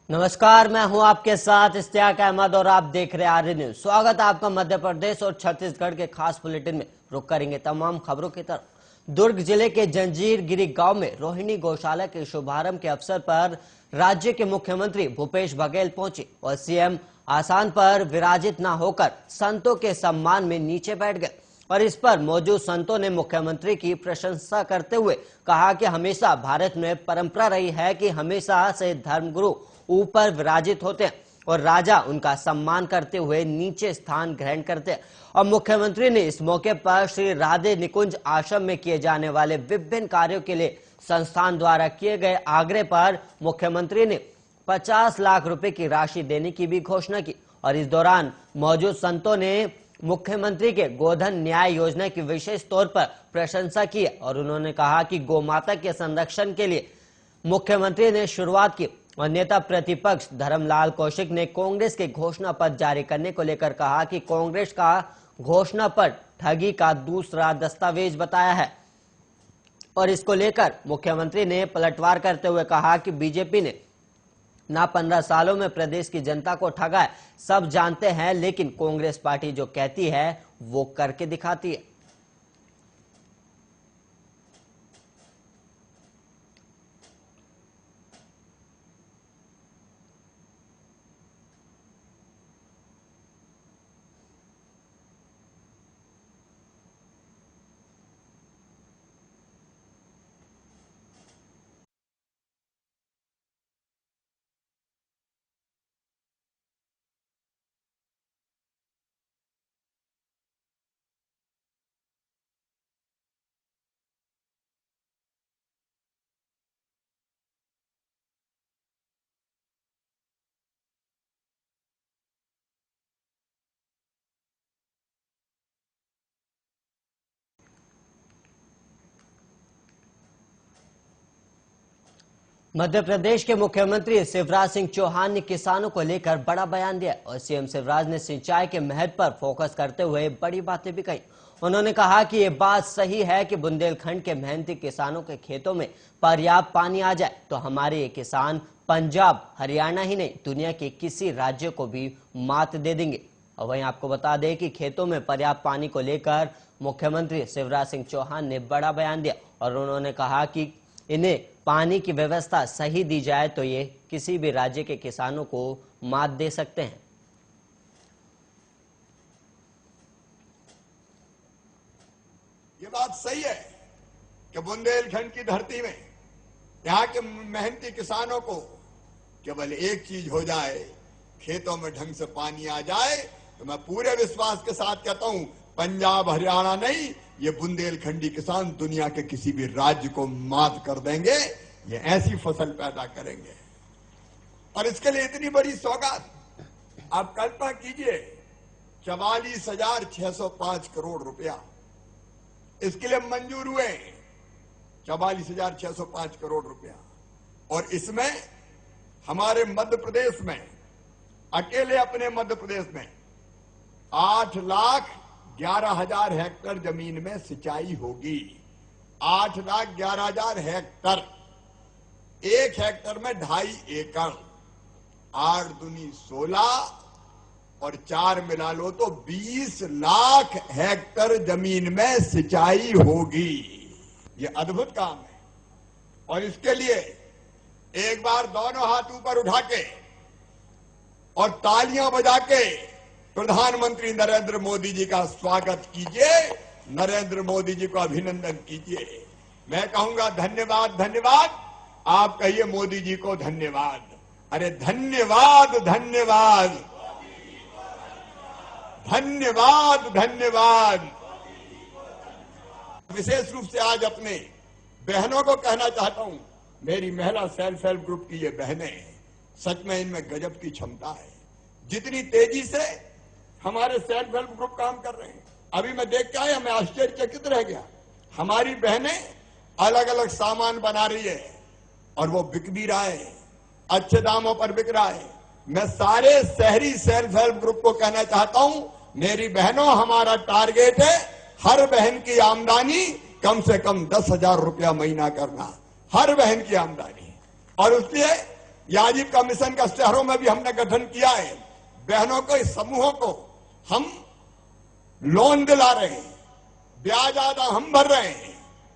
नमस्कार, मैं हूं आपके साथ इश्तियाक अहमद और आप देख रहे हैं आर्य न्यूज। स्वागत है आपका मध्य प्रदेश और छत्तीसगढ़ के खास बुलेटिन में। रुक करेंगे तमाम खबरों की तरफ। दुर्ग जिले के जंजीरगिरी गांव में रोहिणी गौशाला के शुभारंभ के अवसर पर राज्य के मुख्यमंत्री भूपेश बघेल पहुंचे और सीएम आसन पर विराजित न होकर संतों के सम्मान में नीचे बैठ गए और इस पर मौजूद संतों ने मुख्यमंत्री की प्रशंसा करते हुए कहा कि हमेशा भारत में परंपरा रही है कि हमेशा से धर्मगुरु ऊपर विराजित होते हैं और राजा उनका सम्मान करते हुए नीचे स्थान ग्रहण करते हैं। और मुख्यमंत्री ने इस मौके पर श्री राधे निकुंज आश्रम में किए जाने वाले विभिन्न कार्यों के लिए संस्थान द्वारा किए गए आग्रह पर मुख्यमंत्री ने 50 लाख रुपए की राशि देने की भी घोषणा की और इस दौरान मौजूद संतों ने मुख्यमंत्री के गोधन न्याय योजना की विशेष तौर पर प्रशंसा की और उन्होंने कहा कि गौमाता के संरक्षण के लिए मुख्यमंत्री ने शुरुआत की और नेता प्रतिपक्ष धर्मलाल कौशिक ने कांग्रेस के घोषणा पत्र जारी करने को लेकर कहा कि कांग्रेस का घोषणा पत्र ठगी का दूसरा दस्तावेज बताया है और इसको लेकर मुख्यमंत्री ने पलटवार करते हुए कहा कि बीजेपी ने ना 15 सालों में प्रदेश की जनता को ठगा है, सब जानते हैं, लेकिन कांग्रेस पार्टी जो कहती है वो करके दिखाती है। मध्य प्रदेश के मुख्यमंत्री शिवराज सिंह चौहान ने किसानों को लेकर बड़ा बयान दिया और सीएम शिवराज ने सिंचाई के महत्व पर फोकस करते हुए बड़ी बातें भी कही। उन्होंने कहा कि ये बात सही है कि बुंदेलखंड के मेहनती किसानों के खेतों में पर्याप्त पानी आ जाए तो हमारे ये किसान पंजाब, हरियाणा ही नहीं दुनिया के किसी राज्य को भी मात दे देंगे। और वहीं आपको बता दें कि खेतों में पर्याप्त पानी को लेकर मुख्यमंत्री शिवराज सिंह चौहान ने बड़ा बयान दिया और उन्होंने कहा कि इन्हें पानी की व्यवस्था सही दी जाए तो ये किसी भी राज्य के किसानों को मात दे सकते हैं। ये बात सही है कि बुंदेलखंड की धरती में यहाँ के मेहनती किसानों को केवल एक चीज हो जाए, खेतों में ढंग से पानी आ जाए तो मैं पूरे विश्वास के साथ कहता हूं पंजाब हरियाणा नहीं, ये बुंदेलखंडी किसान दुनिया के किसी भी राज्य को मात कर देंगे। ये ऐसी फसल पैदा करेंगे और इसके लिए इतनी बड़ी सौगात आप कल्पना कीजिए, 44,605 करोड़ रुपया इसके लिए मंजूर हुए, 44,605 करोड़ रुपया। और इसमें हमारे मध्य प्रदेश में अकेले अपने मध्य प्रदेश में 8,11,000 हेक्टेयर जमीन में सिंचाई होगी। 8,11,000 हेक्टेयर, एक हेक्टेयर में 2.5 एकड़, 8 दूनी 16 और 4 मिला लो तो 20 लाख हेक्टेयर जमीन में सिंचाई होगी। ये अद्भुत काम है और इसके लिए एक बार दोनों हाथ ऊपर उठा के और तालियां बजा के प्रधानमंत्री नरेंद्र मोदी जी का स्वागत कीजिए, नरेंद्र मोदी जी को अभिनंदन कीजिए। मैं कहूंगा धन्यवाद, धन्यवाद, आप कहिए मोदी जी को धन्यवाद। अरे धन्यवाद, धन्यवाद, धन्यवाद, धन्यवाद। विशेष रूप से आज अपने बहनों को कहना चाहता हूं, मेरी महिला सेल्फ हेल्प ग्रुप की ये बहनें, सच में इनमें गजब की क्षमता है। जितनी तेजी से हमारे सेल्फ हेल्प ग्रुप काम कर रहे हैं, अभी मैं देख के आया, मैं आश्चर्यचकित रह गया। हमारी बहनें अलग अलग सामान बना रही है और वो बिक भी रहा है, अच्छे दामों पर बिक रहा है। मैं सारे शहरी सेल्फ हेल्प ग्रुप को कहना चाहता हूं, मेरी बहनों, हमारा टारगेट है हर बहन की आमदनी कम से कम 10,000 रुपया महीना करना, हर बहन की आमदनी। और उसलिए या आजीविका मिशन का शहरों में भी हमने गठन किया है। बहनों को, इस समूहों को हम लोन दिला रहे हैं, ब्याज आधा हम भर रहे हैं,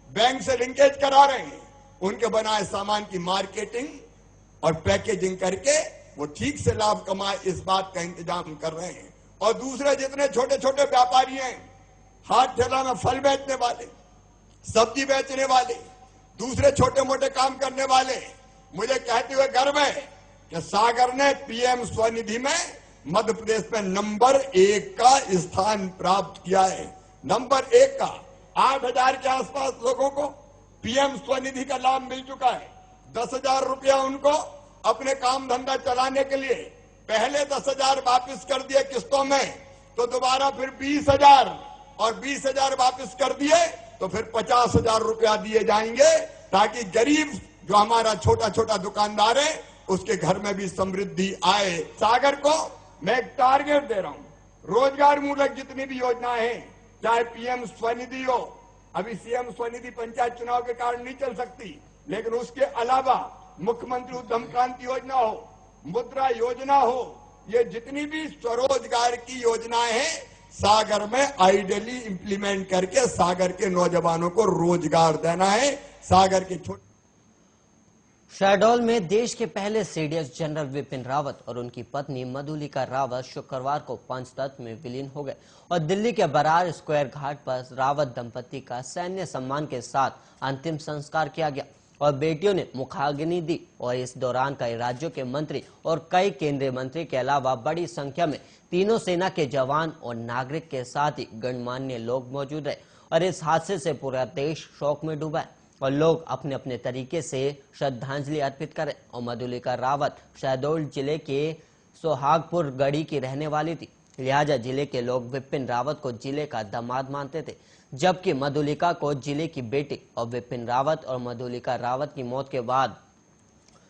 बैंक से लिंकेज करा रहे हैं, उनके बनाए सामान की मार्केटिंग और पैकेजिंग करके वो ठीक से लाभ कमाए, इस बात का इंतजाम कर रहे हैं। और दूसरे जितने छोटे छोटे व्यापारी हैं, हाथ ठेला में फल बेचने वाले, सब्जी बेचने वाले, दूसरे छोटे मोटे काम करने वाले, मुझे कहते हुए गर्व है कि सागर ने पीएम स्वनिधि में मध्य प्रदेश में नंबर 1 का स्थान प्राप्त किया है। नंबर 1 का 8,000 के आसपास लोगों को पीएम स्वनिधि का लाभ मिल चुका है। 10,000 रुपया उनको अपने काम धंधा चलाने के लिए, पहले 10,000 वापिस कर दिए किस्तों में, तो दोबारा फिर 20,000 और 20,000 वापिस कर दिए तो फिर 50,000 रुपया दिए जाएंगे, ताकि गरीब जो हमारा छोटा छोटा दुकानदार है उसके घर में भी समृद्धि आए। सागर को मैं एक टारगेट दे रहा हूं, रोजगार मूलक जितनी भी योजनाएं हैं, चाहे पीएम स्वनिधि हो, अभी सीएम स्वनिधि पंचायत चुनाव के कारण नहीं चल सकती, लेकिन उसके अलावा मुख्यमंत्री उद्यम क्रांति योजना हो, मुद्रा योजना हो, ये जितनी भी स्वरोजगार की योजनाएं हैं, सागर में आइडियली इंप्लीमेंट करके सागर के नौजवानों को रोजगार देना है। सागर के छोटे शहडोल में देश के पहले सीडीएस जनरल विपिन रावत और उनकी पत्नी मधुलिका रावत शुक्रवार को पंचतत्व में विलीन हो गए और दिल्ली के बरार स्क्वायर घाट पर रावत दंपति का सैन्य सम्मान के साथ अंतिम संस्कार किया गया और बेटियों ने मुखाग्नि दी। और इस दौरान कई राज्यों के मंत्री और कई केंद्रीय मंत्री के अलावा बड़ी संख्या में तीनों सेना के जवान और नागरिक के साथ ही गणमान्य लोग मौजूद रहे और इस हादसे से पूरा देश शोक में डूबा है और लोग अपने अपने तरीके से श्रद्धांजलि अर्पित करें। और मधुलिका रावत शहडोल जिले के सोहागपुर गढ़ी की रहने वाली थी, लिहाजा जिले के लोग विपिन रावत को जिले का दामाद मानते थे, जबकि मधुलिका को जिले की बेटी। और विपिन रावत और मधुलिका रावत की मौत के बाद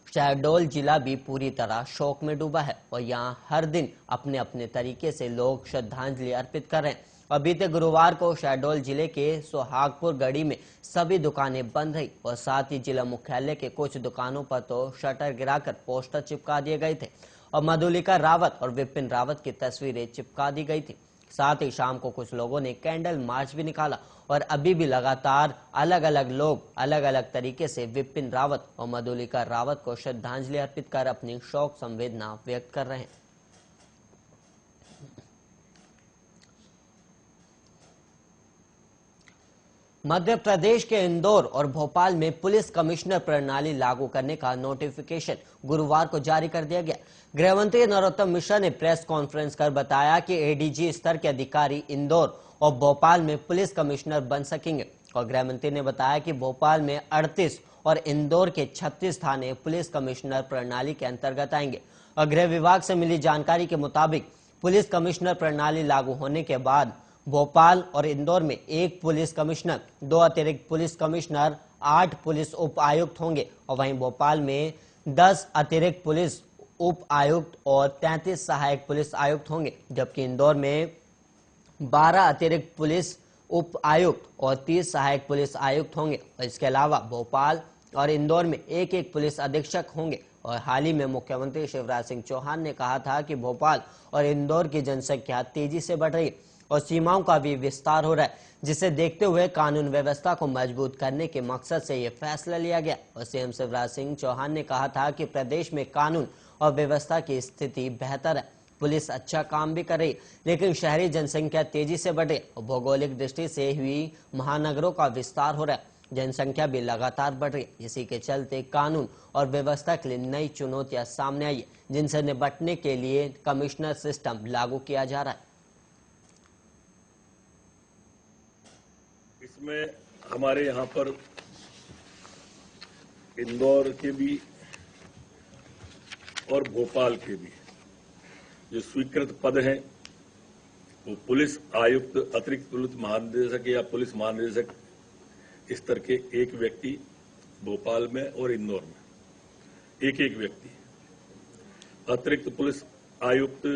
शहडोल जिला भी पूरी तरह शोक में डूबा है और यहाँ हर दिन अपने अपने तरीके से लोग श्रद्धांजलि अर्पित कर रहे हैं। और बीते गुरुवार को शहडोल जिले के सोहागपुर गढ़ी में सभी दुकानें बंद रही और साथ ही जिला मुख्यालय के कुछ दुकानों पर तो शटर गिराकर पोस्टर चिपका दिए गए थे और मधुलिका रावत और विपिन रावत की तस्वीरें चिपका दी गई थी। साथ ही शाम को कुछ लोगों ने कैंडल मार्च भी निकाला और अभी भी लगातार अलग अलग लोग अलग अलग तरीके से विपिन रावत और मधुलिका रावत को श्रद्धांजलि अर्पित कर अपनी शोक संवेदना व्यक्त कर रहे हैं। मध्य प्रदेश के इंदौर और भोपाल में पुलिस कमिश्नर प्रणाली लागू करने का नोटिफिकेशन गुरुवार को जारी कर दिया गया। गृह मंत्री नरोत्तम मिश्रा ने प्रेस कॉन्फ्रेंस कर बताया कि एडीजी स्तर के अधिकारी इंदौर और भोपाल में पुलिस कमिश्नर बन सकेंगे और गृह मंत्री ने बताया कि भोपाल में 38 और इंदौर के 36 थाने पुलिस कमिश्नर प्रणाली के अंतर्गत आएंगे। और गृह विभाग से मिली जानकारी के मुताबिक पुलिस कमिश्नर प्रणाली लागू होने के बाद भोपाल और इंदौर में 1 पुलिस कमिश्नर, 2 अतिरिक्त पुलिस कमिश्नर, 8 पुलिस उप आयुक्त होंगे और वहीं भोपाल में 10 अतिरिक्त पुलिस उप आयुक्त और 33 सहायक पुलिस आयुक्त होंगे, जबकि इंदौर में 12 अतिरिक्त पुलिस उप आयुक्त और 30 सहायक पुलिस आयुक्त होंगे। और इसके अलावा भोपाल और इंदौर में 1-1 पुलिस अधीक्षक होंगे। और हाल ही में मुख्यमंत्री शिवराज सिंह चौहान ने कहा था कि भोपाल और इंदौर की जनसंख्या तेजी से बढ़ रही है और सीमाओं का भी विस्तार हो रहा है, जिसे देखते हुए कानून व्यवस्था को मजबूत करने के मकसद से ये फैसला लिया गया। और सीएम शिवराज सिंह चौहान ने कहा था कि प्रदेश में कानून और व्यवस्था की स्थिति बेहतर है, पुलिस अच्छा काम भी कर रही, लेकिन शहरी जनसंख्या तेजी से बढ़ रही और भौगोलिक दृष्टि से हुई महानगरों का विस्तार हो रहा है, जनसंख्या भी लगातार बढ़ रही है। इसी के चलते कानून और व्यवस्था के लिए नई चुनौतियां सामने आई है, जिनसे निपटने के लिए कमिश्नर सिस्टम लागू किया जा रहा है। इसमें हमारे यहाँ पर इंदौर के भी और भोपाल के भी जो स्वीकृत पद हैं वो पुलिस आयुक्त, अतिरिक्त पुलिस महानिदेशक या पुलिस महानिदेशक स्तर के 1 व्यक्ति भोपाल में और इंदौर में 1-1 व्यक्ति, अतिरिक्त पुलिस आयुक्त,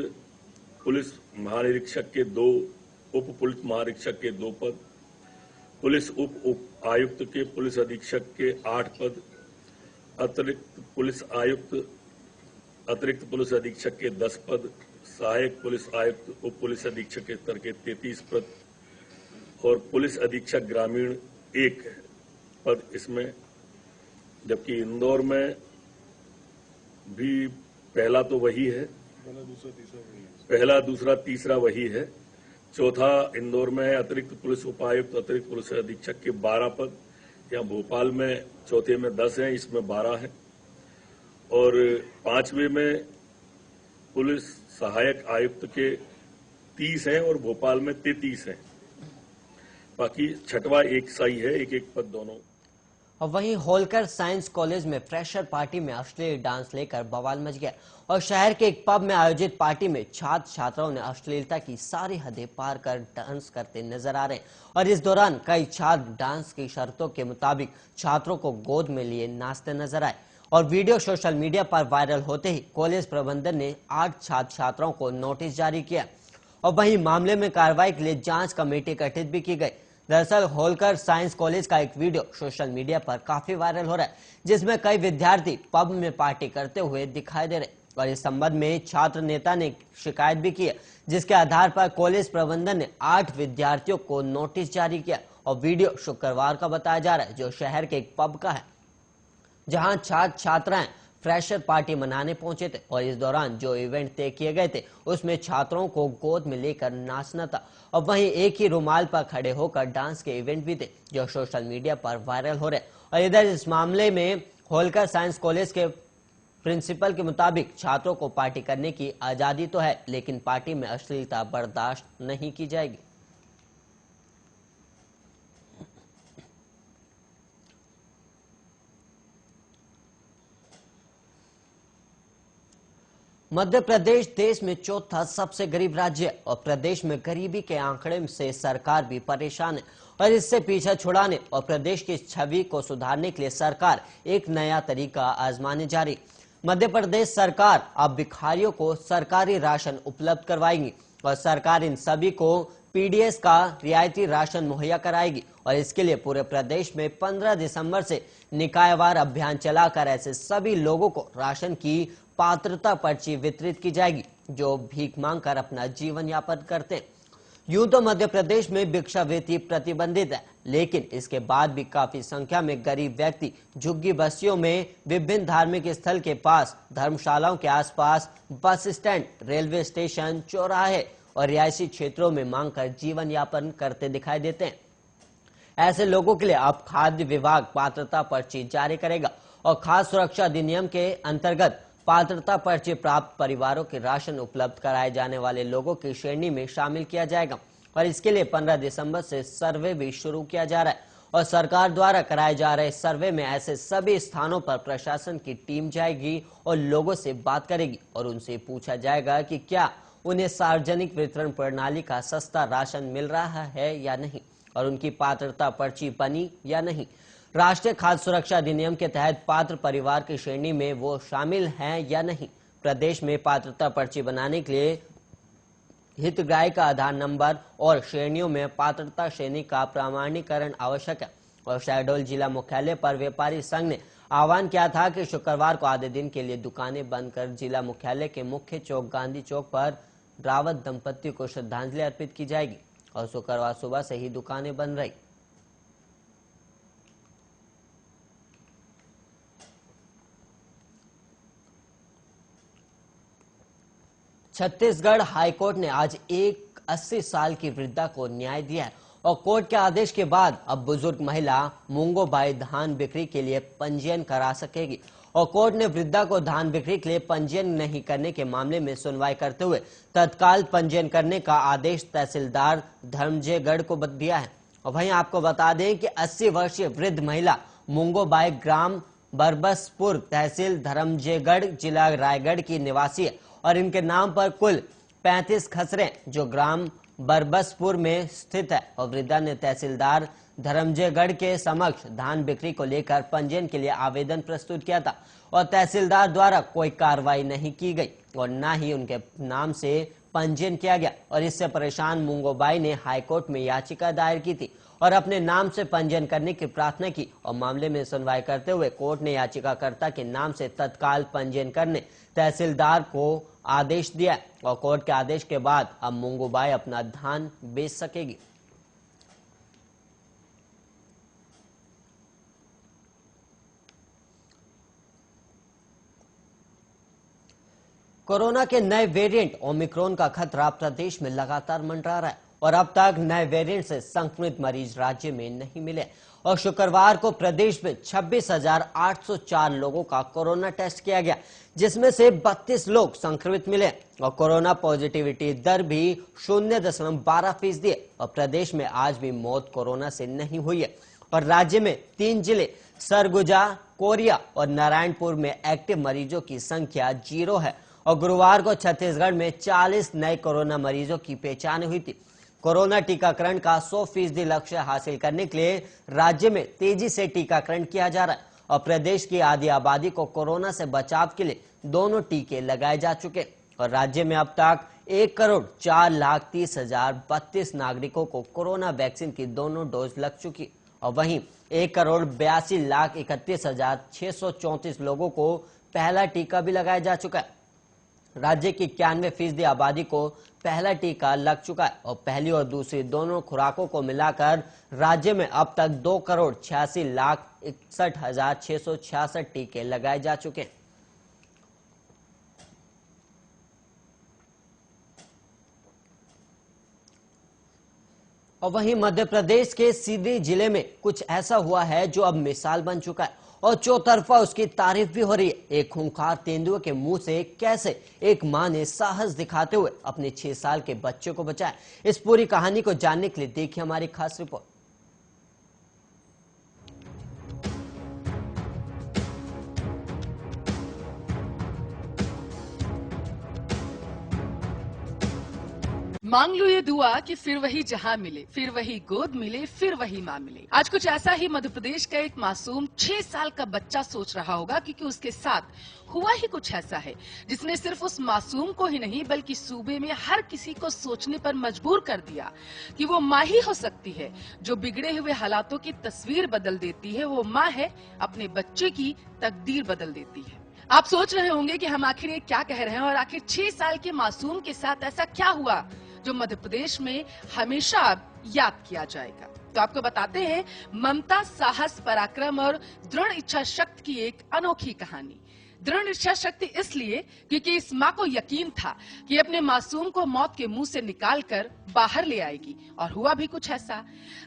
पुलिस महानिरीक्षक के 2, उप पुलिस महानिरीक्षक के 2 पद, पुलिस उप आयुक्त के, पुलिस अधीक्षक के 8 पद, अतिरिक्त पुलिस आयुक्त अतिरिक्त पुलिस अधीक्षक के 10 पद, सहायक पुलिस आयुक्त उप पुलिस अधीक्षक के स्तर के 33 पद और पुलिस अधीक्षक ग्रामीण 1 पद इसमें, जबकि इंदौर में भी पहला तो वही है, पहला दूसरा तीसरा वही है। चौथा इंदौर में अतिरिक्त पुलिस उपायुक्त अतिरिक्त पुलिस अधीक्षक के 12 पद, यहाँ भोपाल में चौथे में 10 हैं, इसमें 12 हैं और 5वें में पुलिस सहायक आयुक्त के 30 हैं और भोपाल में 33 हैं। बाकी छठवा एक साई है, एक एक पद दोनों। और वहीं होलकर साइंस कॉलेज में फ्रेशर पार्टी में अश्लील डांस लेकर बवाल मच गया और शहर के एक पब में आयोजित पार्टी में छात्र छात्राओं ने अश्लीलता की सारी हदें पार कर डांस करते नजर आ रहे हैं और इस दौरान कई छात्र डांस की शर्तों के मुताबिक छात्रों को गोद में लिए नाचते नजर आए और वीडियो सोशल मीडिया पर वायरल होते ही कॉलेज प्रबंधन ने 8 छात्र छात्राओं को नोटिस जारी किया और वहीं मामले में कार्रवाई के लिए जांच कमेटी गठित भी की गई। दरअसल होलकर साइंस कॉलेज का एक वीडियो सोशल मीडिया पर काफी वायरल हो रहा है, जिसमें कई विद्यार्थी पब में पार्टी करते हुए दिखाई दे रहे और इस संबंध में छात्र नेता ने शिकायत भी की है, जिसके आधार पर कॉलेज प्रबंधन ने 8 विद्यार्थियों को नोटिस जारी किया और वीडियो शुक्रवार का बताया जा रहा है, जो शहर के एक पब का है, जहां छात्र छात्राएं फ्रेशर पार्टी मनाने पहुंचे थे और इस दौरान जो इवेंट तय किए गए थे उसमें छात्रों को गोद में लेकर नाचना था और वहीं एक ही रुमाल पर खड़े होकर डांस के इवेंट भी थे, जो सोशल मीडिया पर वायरल हो रहे। और इधर इस मामले में होलकर साइंस कॉलेज के प्रिंसिपल के मुताबिक छात्रों को पार्टी करने की आजादी तो है, लेकिन पार्टी में अश्लीलता बर्दाश्त नहीं की जाएगी। मध्य प्रदेश देश में चौथा सबसे गरीब राज्य है और प्रदेश में गरीबी के आंकड़े से सरकार भी परेशान है और इससे पीछा छुड़ाने और प्रदेश की छवि को सुधारने के लिए सरकार एक नया तरीका आजमाने जा रही। मध्य प्रदेश सरकार अब भिखारियों को सरकारी राशन उपलब्ध करवाएगी और सरकार इन सभी को पीडीएस का रियायती राशन मुहैया कराएगी और इसके लिए पूरे प्रदेश में 15 दिसंबर से निकायवार अभियान चलाकर ऐसे सभी लोगों को राशन की पात्रता पर्ची वितरित की जाएगी जो भीख मांगकर अपना जीवन यापन करते हैं। यूं तो मध्य प्रदेश में भिक्षावृत्ति प्रतिबंधित है, लेकिन इसके बाद भी काफी संख्या में गरीब व्यक्ति झुग्गी बस्तियों में, विभिन्न धार्मिक स्थल के पास, धर्मशालाओं के आसपास, बस स्टैंड, रेलवे स्टेशन, चौराहे और रिहायशी क्षेत्रों में मांग कर जीवन यापन करते दिखाई देते हैं। ऐसे लोगों के लिए अब खाद्य विभाग पात्रता पर्ची जारी करेगा और खाद्य सुरक्षा अधिनियम के अंतर्गत पात्रता पर्ची प्राप्त परिवारों के राशन उपलब्ध कराए जाने वाले लोगों की श्रेणी में शामिल किया जाएगा और इसके लिए 15 दिसंबर से सर्वे भी शुरू किया जा रहा है और सरकार द्वारा कराए जा रहे सर्वे में ऐसे सभी स्थानों पर प्रशासन की टीम जाएगी और लोगों से बात करेगी और उनसे पूछा जाएगा कि क्या उन्हें सार्वजनिक वितरण प्रणाली का सस्ता राशन मिल रहा है या नहीं और उनकी पात्रता पर्ची बनी या नहीं। राष्ट्रीय खाद्य सुरक्षा अधिनियम के तहत पात्र परिवार की श्रेणी में वो शामिल हैं या नहीं। प्रदेश में पात्रता पर्ची बनाने के लिए हितग्राही का आधार नंबर और श्रेणियों में पात्रता श्रेणी का प्रमाणीकरण आवश्यक है और शहडोल जिला मुख्यालय पर व्यापारी संघ ने आह्वान किया था कि शुक्रवार को आधे दिन के लिए दुकानें बंद कर जिला मुख्यालय के मुख्य चौक गांधी चौक पर रावत दंपति को श्रद्धांजलि अर्पित की जाएगी और शुक्रवार सुबह से ही दुकानें बंद रही। छत्तीसगढ़ हाईकोर्ट ने आज एक 80 साल की वृद्धा को न्याय दिया है और कोर्ट के आदेश के बाद अब बुजुर्ग महिला मूंगोबाई धान बिक्री के लिए पंजीयन करा सकेगी और कोर्ट ने वृद्धा को धान बिक्री के लिए पंजीयन नहीं करने के मामले में सुनवाई करते हुए तत्काल पंजीयन करने का आदेश तहसीलदार धर्मजयगढ़ को दिया है। और वहीं आपको बता दें कि 80 वर्षीय वृद्ध महिला मूंगोबाई ग्राम बरबसपुर तहसील धर्मजयगढ़ जिला रायगढ़ की निवासी है और इनके नाम पर कुल 35 खसरे जो ग्राम बरबसपुर में स्थित है और वृद्धा ने तहसीलदार धर्मजयगढ़ के समक्ष धान बिक्री को लेकर पंजीयन के लिए आवेदन प्रस्तुत किया था और तहसीलदार द्वारा कोई कार्रवाई नहीं की गई और न ही उनके नाम से पंजीयन किया गया और इससे परेशान मूंगोबाई ने हाईकोर्ट में याचिका दायर की थी और अपने नाम से पंजीयन करने की प्रार्थना की और मामले में सुनवाई करते हुए कोर्ट ने याचिकाकर्ता के नाम से तत्काल पंजीयन करने तहसीलदार को आदेश दिया और कोर्ट के आदेश के बाद अब मुंगूबाई अपना धान बेच सकेगी। कोरोना के नए वेरिएंट ओमिक्रॉन का खतरा प्रदेश में लगातार मंडरा रहा है और अब तक नए वेरिएंट से संक्रमित मरीज राज्य में नहीं मिले और शुक्रवार को प्रदेश में 26,804 लोगों का कोरोना टेस्ट किया गया, जिसमें से 32 लोग संक्रमित मिले और कोरोना पॉजिटिविटी दर भी 0.12% है और प्रदेश में आज भी मौत कोरोना से नहीं हुई है और राज्य में 3 जिले सरगुजा, कोरिया और नारायणपुर में एक्टिव मरीजों की संख्या 0 है और गुरुवार को छत्तीसगढ़ में 40 नए कोरोना मरीजों की पहचान हुई थी। कोरोना टीकाकरण का 100% लक्ष्य हासिल करने के लिए राज्य में तेजी से टीकाकरण किया जा रहा है और प्रदेश की आधी आबादी को कोरोना से बचाव के लिए दोनों टीके लगाए जा चुके और राज्य में अब तक 1,04,30,032 नागरिकों को कोरोना वैक्सीन की दोनों डोज लग चुकी और वहीं 1,82,31,634 लोगों को पहला टीका भी लगाया जा चुका है। राज्य की 91% आबादी को पहला टीका लग चुका है और पहली और दूसरी दोनों खुराकों को मिलाकर राज्य में अब तक 2,86,61,666 टीके लगाए जा चुके हैं। और वहीं मध्य प्रदेश के सीधी जिले में कुछ ऐसा हुआ है जो अब मिसाल बन चुका है और चौतरफा उसकी तारीफ भी हो रही है। एक खूंखार तेंदुए के मुंह से कैसे एक मां ने साहस दिखाते हुए अपने 6 साल के बच्चे को बचाया, इस पूरी कहानी को जानने के लिए देखिए हमारी खास रिपोर्ट। मांग लो ये दुआ कि फिर वही जहां मिले, फिर वही गोद मिले, फिर वही मां मिले। आज कुछ ऐसा ही मध्य प्रदेश का एक मासूम 6 साल का बच्चा सोच रहा होगा, क्योंकि उसके साथ हुआ ही कुछ ऐसा है जिसने सिर्फ उस मासूम को ही नहीं बल्कि सूबे में हर किसी को सोचने पर मजबूर कर दिया कि वो मां ही हो सकती है जो बिगड़े हुए हालातों की तस्वीर बदल देती है। वो मां है, अपने बच्चे की तकदीर बदल देती है। आप सोच रहे होंगे कि हम आखिर ये क्या कह रहे हैं और आखिर 6 साल के मासूम के साथ ऐसा क्या हुआ जो मध्य प्रदेश में हमेशा याद किया जाएगा। तो आपको बताते हैं ममता, साहस, पराक्रम और दृढ़ इच्छा शक्ति की एक अनोखी कहानी। दृढ़ इच्छा शक्ति इसलिए क्योंकि इस मां को यकीन था कि अपने मासूम को मौत के मुंह से निकालकर बाहर ले आएगी और हुआ भी कुछ ऐसा।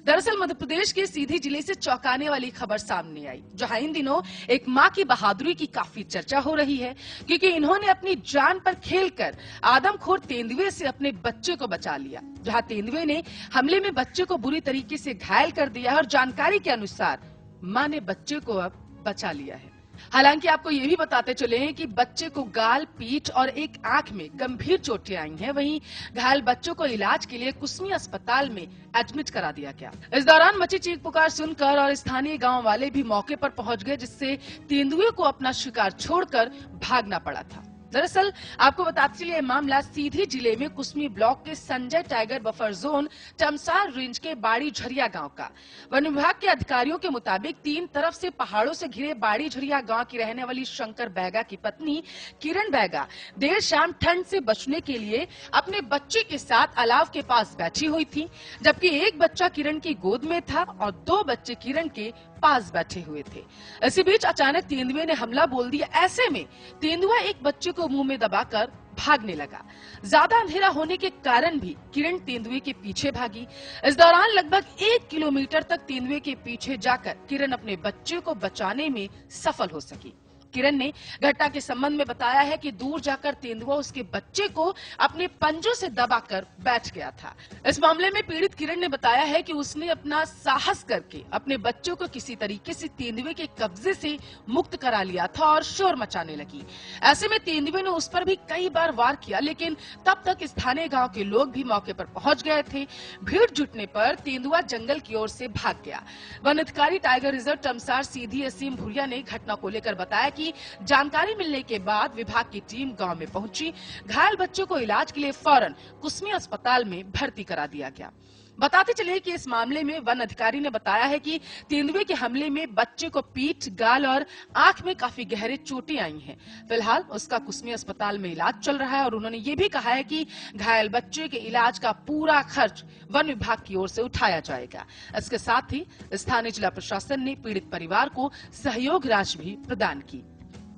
दरअसल मध्य प्रदेश के सीधी जिले से चौंकाने वाली खबर सामने आई, जहां इन दिनों एक मां की बहादुरी की काफी चर्चा हो रही है, क्योंकि इन्होंने अपनी जान पर खेलकर आदमखोर तेंदुए से अपने बच्चे को बचा लिया। जहां तेंदुए ने हमले में बच्चे को बुरी तरीके से घायल कर दिया और जानकारी के अनुसार मां ने बच्चे को अब बचा लिया है। हालांकि आपको ये भी बताते चले हैं कि बच्चे को गाल, पीठ और एक आंख में गंभीर चोटें आई हैं। वहीं घायल बच्चों को इलाज के लिए कुसमी अस्पताल में एडमिट करा दिया गया। इस दौरान मची चीख पुकार सुनकर और स्थानीय गांव वाले भी मौके पर पहुंच गए, जिससे तेंदुए को अपना शिकार छोड़कर भागना पड़ा था। दरअसल आपको बताते चलिए मामला सीधी जिले में कुसमी ब्लॉक के Sanjay tiger buffer zone Tamsar range के बाड़ी झरिया गांव का। वन विभाग के अधिकारियों के मुताबिक 3 तरफ से पहाड़ों से घिरे बाड़ी झरिया गांव की रहने वाली शंकर बैगा की पत्नी किरण बैगा देर शाम ठंड से बचने के लिए अपने बच्चे के साथ अलाव के पास बैठी हुई थी, जबकि एक बच्चा किरण की गोद में था और 2 बच्चे किरण के पास बैठे हुए थे। इसी बीच अचानक तेंदुए ने हमला बोल दिया। ऐसे में तेंदुआ एक बच्चे को मुंह में दबाकर भागने लगा। ज्यादा अंधेरा होने के कारण भी किरण तेंदुए के पीछे भागी। इस दौरान लगभग 1 किलोमीटर तक तेंदुए के पीछे जाकर किरण अपने बच्चे को बचाने में सफल हो सकी। किरण ने घटना के संबंध में बताया है कि दूर जाकर तेंदुआ उसके बच्चे को अपने पंजों से दबाकर बैठ गया था। इस मामले में पीड़ित किरण ने बताया है कि उसने अपना साहस करके अपने बच्चों को किसी तरीके से तेंदुए के कब्जे से मुक्त करा लिया था और शोर मचाने लगी। ऐसे में तेंदुए ने उस पर भी कई बार वार किया, लेकिन तब तक स्थानीय गांव के लोग भी मौके पर पहुंच गए थे। भीड़ जुटने पर तेंदुआ जंगल की ओर से भाग गया। वन अधिकारी टाइगर रिजर्व टमसार सीधी असीम भुरिया ने घटना को लेकर बताया कि जानकारी मिलने के बाद विभाग की टीम गांव में पहुंची। घायल बच्चों को इलाज के लिए फौरन कुसमी अस्पताल में भर्ती करा दिया गया। बताते चले कि इस मामले में वन अधिकारी ने बताया है कि तेंदुए के हमले में बच्चे को पीठ, गाल और आंख में काफी गहरे चोटें आई हैं। फिलहाल उसका कुसमी अस्पताल में इलाज चल रहा है और उन्होंने ये भी कहा है कि घायल बच्चे के इलाज का पूरा खर्च वन विभाग की ओर से उठाया जाएगा। इसके साथ ही स्थानीय जिला प्रशासन ने पीड़ित परिवार को सहयोग राशि भी प्रदान की।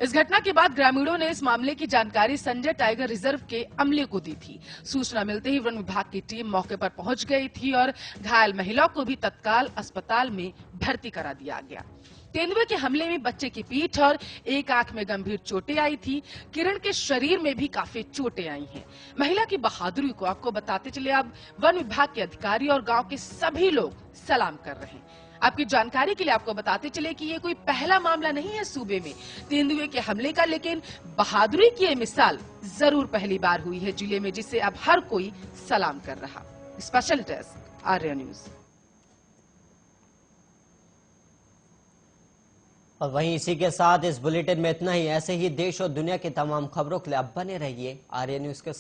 इस घटना के बाद ग्रामीणों ने इस मामले की जानकारी संजय टाइगर रिजर्व के अमले को दी थी। सूचना मिलते ही वन विभाग की टीम मौके पर पहुंच गई थी और घायल महिला को भी तत्काल अस्पताल में भर्ती करा दिया गया। तेंदुए के हमले में बच्चे की पीठ और एक आंख में गंभीर चोटें आई थी। किरण के शरीर में भी काफी चोटें आई हैं। महिला की बहादुरी को आपको बताते चले अब वन विभाग के अधिकारी और गांव के सभी लोग सलाम कर रहे हैं। आपकी जानकारी के लिए आपको बताते चले कि ये कोई पहला मामला नहीं है सूबे में तेंदुए के हमले का, लेकिन बहादुरी की ये मिसाल जरूर पहली बार हुई है जिले में, जिसे अब हर कोई सलाम कर रहा। Special desk, Arya news. और वहीं इसी के साथ इस बुलेटिन में इतना ही। ऐसे ही देश और दुनिया की तमाम खबरों के लिए आप बने रहिए आर्या न्यूज के साथ।